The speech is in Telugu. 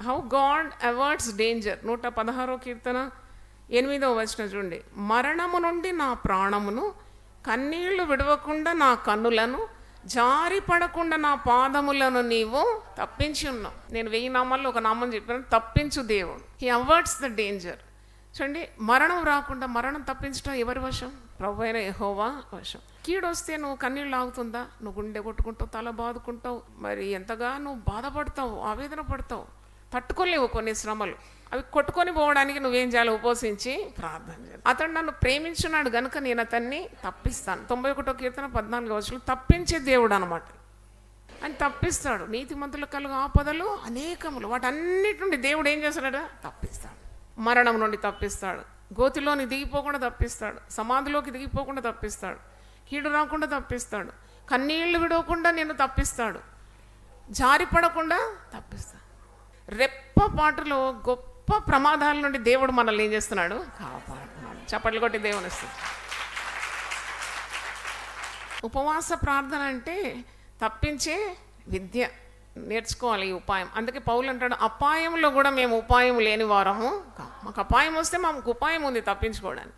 How God avoids danger. 116వ కీర్తన 8వ వచనం చూడండి. మరణము నుండి నా ప్రాణమును, కన్నీళ్లు విడవకుండా నా కన్నులను, జారి పడకుండా నా పాదములను నీవు తప్పించి ఉన్నావు. నేను 1000 నామాల్లో ఒక నామం చెప్పాను, తప్పించు దేవుడు. He avoids the danger. చూడండి, మరణం రాకుండా, మరణం తప్పించడం ఎవరి వశం? ప్రభువైన యెహోవా వశం. కీడు వస్తే నువ్వు కన్నీళ్ళు ఆగుతుందా? నువ్వు గుండె కొట్టుకుంటావు, తల బాదుకుంటావు, మరి ఎంతగా నువ్వు బాధపడతావు, ఆవేదన పడతావు, తట్టుకోలేవు కొన్ని శ్రమలు. అవి కొట్టుకొని పోవడానికి నువ్వేం చేయాలి? ఉపవసించి ప్రార్థన చేయాలి. అతడు నన్ను ప్రేమించున్నాడు గనుక నేను అతన్ని తప్పిస్తాను. 91వ కీర్తన 14వ వచనం. తప్పించే దేవుడు అనమాట. అని తప్పిస్తాడు. నీతిమంతులకు కలుగు ఆపదలు అనేకములు, వాటన్నిటి నుండి దేవుడు ఏం చేస్తాడు? తప్పిస్తాడు. మరణం నుండి తప్పిస్తాడు, గోతిలోని దిగిపోకుండా తప్పిస్తాడు, సమాధిలోకి దిగిపోకుండా తప్పిస్తాడు, కీడు రాకుండా తప్పిస్తాడు, కన్నీళ్లు విడవకుండా నిన్ను తప్పిస్తాడు, జారిపడకుండా తప్పిస్తాడు. రెప్పపాటులో గొప్ప ప్రమాదాల నుండి దేవుడు మనల్ని ఏం చేస్తున్నాడు? కాపాడుతున్నాడు. చప్పట్లు కొట్టి దేవుని ఇస్తుంది. ఉపవాస ప్రార్థన అంటే తప్పించే విద్య. నేర్చుకోవాలి ఈ ఉపాయం. అందుకే పౌలు అంటాడు, అపాయంలో కూడా మేము ఉపాయం లేని వారము. మాకు అపాయం వస్తే మాకు ఉపాయం ఉంది తప్పించుకోవడానికి.